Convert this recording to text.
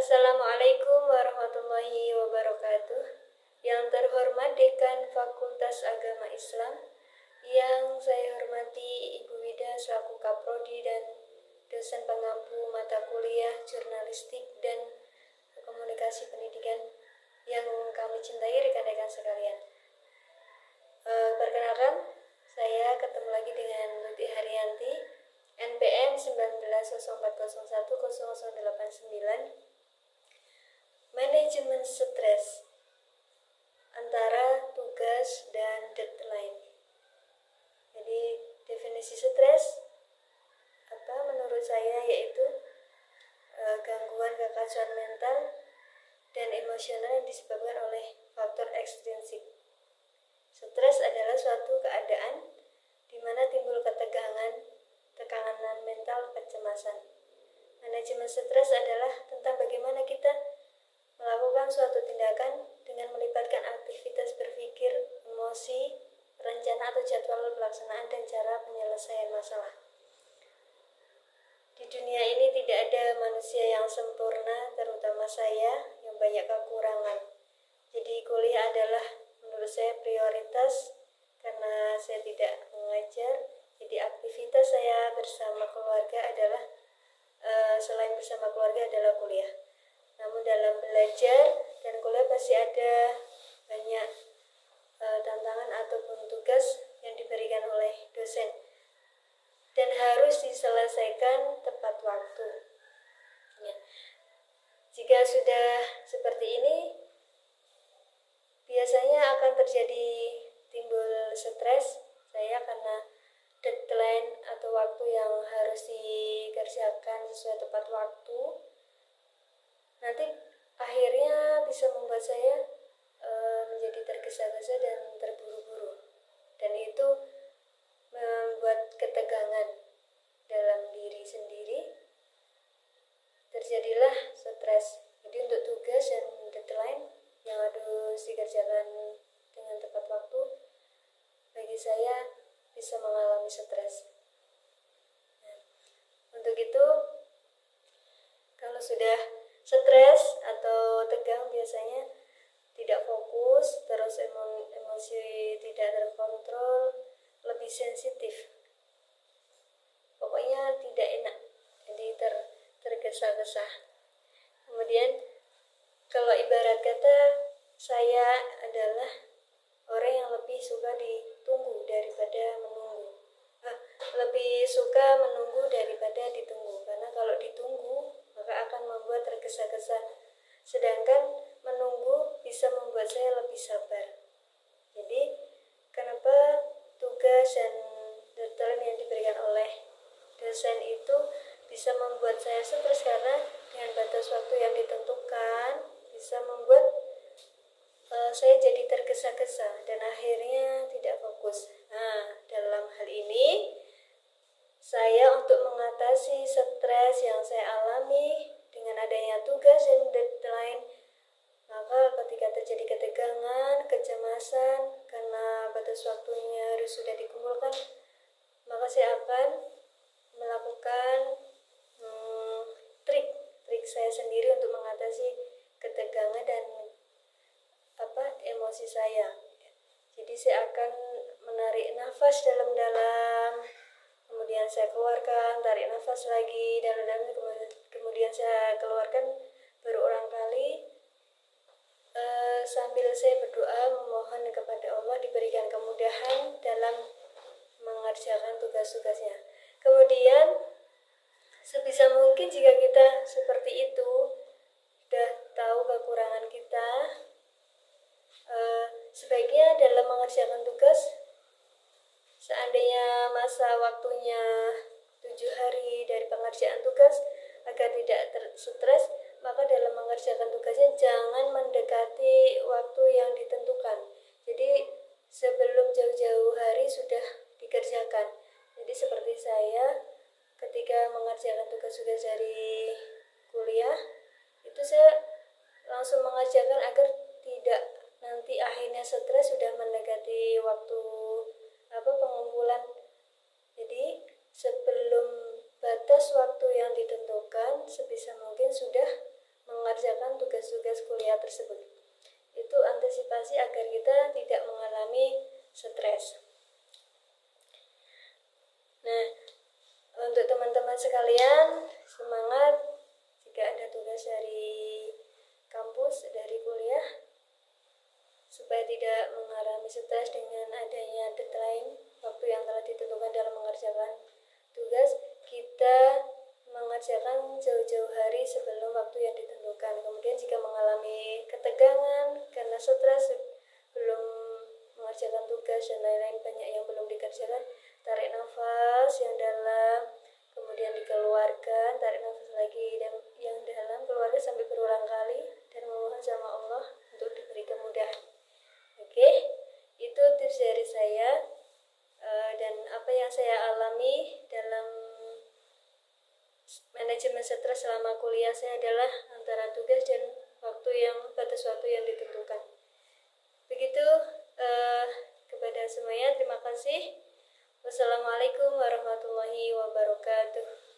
Assalamualaikum warahmatullahi wabarakatuh. Yang terhormat Dekan Fakultas Agama Islam, yang saya hormati Ibu Wida selaku Kaprodi dan dosen pengampu mata kuliah Jurnalistik dan Komunikasi Pendidikan yang kami cintai rekan-rekan sekalian. Perkenalkan, saya ketemu lagi dengan Luti Haryanti, NPM 1904010089, manajemen stres antara tugas dan deadline. Jadi definisi stres menurut saya yaitu gangguan kekacauan mental dan emosional yang disebabkan oleh faktor ekstrinsik. Stres adalah suatu keadaan di mana timbul ketegangan, tekanan mental, kecemasan. Manajemen stres adalah tentang bagaimana kita melakukan suatu tindakan dengan melibatkan aktivitas berpikir, emosi, rencana atau jadwal pelaksanaan dan cara penyelesaian masalah. Di dunia ini tidak ada manusia yang sempurna, terutama saya yang banyak kekurangan. Jadi kuliah adalah menurut saya prioritas karena saya tidak mengajar. Jadi aktivitas saya bersama keluarga adalah selain bersama keluarga adalah kuliah. Namun dalam belajar dan kuliah pasti ada banyak tantangan ataupun tugas yang diberikan oleh dosen dan harus diselesaikan tepat waktu. Ya. Jika sudah seperti ini, biasanya akan terjadi timbul stres saya karena deadline atau waktu yang harus dikerjakan sesuai tepat waktu. Nanti akhirnya bisa membuat saya menjadi tergesa-gesa dan terburu-buru, dan itu membuat ketegangan dalam diri sendiri. Terjadilah stres. Jadi untuk tugas dan deadline yang harus dikerjakan dengan tepat waktu, bagi saya bisa mengalami stres. Nah, untuk itu kalau sudah stres atau tegang biasanya tidak fokus, terus emosi tidak terkontrol, lebih sensitif. Pokoknya tidak enak, jadi tergesa-gesa. Kemudian kalau ibarat kata, saya adalah orang yang lebih suka ditunggu daripada menunggu. Lebih suka menunggu daripada ditunggu, karena kalau ditunggu maka akan membuat tergesa-gesa, sedangkan menunggu bisa membuat saya lebih sabar. Jadi kenapa tugas dan deadline yang diberikan oleh dosen itu bisa membuat saya stres, karena dengan batas waktu yang ditentukan bisa membuat saya jadi tergesa-gesa dan akhirnya tidak fokus. Nah, dalam hal ini saya untuk mengatasi stres yang saya alami dengan adanya tugas dan deadline, maka ketika terjadi ketegangan, kecemasan karena batas waktunya harus sudah dikumpulkan, maka saya akan melakukan trik saya sendiri untuk mengatasi ketegangan dan emosi saya. Jadi saya akan menarik nafas dalam-dalam, kemudian saya keluarkan, tarik nafas lagi dalam-dalam, kemudian saya keluarkan berulang kali, sambil saya berdoa memohon kepada Allah diberikan kemudahan dalam mengerjakan tugas-tugasnya. Kemudian sebisa mungkin jika kita seperti itu, sudah tahu kekurangan kita, sebaiknya dalam mengerjakan tugas, seandainya masa waktunya 7 hari dari pengerjaan tugas, agar tidak stres, maka dalam mengerjakan tugasnya jangan mendekati waktu yang ditentukan. Jadi sebelum jauh-jauh hari sudah dikerjakan. Jadi seperti saya ketika mengerjakan tugas-tugas dari kuliah, itu saya langsung mengerjakan agar tidak nanti akhirnya stres sudah mendekati waktu pengumpulan. Jadi sebelum batas waktu yang ditentukan, sebisa mungkin sudah mengerjakan kuliah tersebut. Itu antisipasi agar kita tidak mengalami stres. Nah, untuk teman-teman sekalian, semangat. Jika ada tugas dari kampus, dari kuliah, supaya tidak mengalami stres dengan adanya deadline, waktu yang telah ditentukan dalam mengerjakan tugas, kita mengerjakan jauh-jauh hari sebelum waktu yang ditentukan. Kemudian jika mengalami ketegangan karena stres, belum mengerjakan tugas dan lain-lain banyak yang belum dikerjakan, tarik nafas yang dalam, kemudian dikeluarkan, tarik nafas lagi dan yang dalam, keluarkan sampai berulang kali, dan memohon sama Allah untuk diberi kemudahan. Oke, itu tips dari saya, dan apa yang saya alami dalam manajemen stres selama kuliah saya adalah antara tugas dan batas waktu yang ditentukan. Begitu, kepada semuanya terima kasih. Wassalamualaikum warahmatullahi wabarakatuh.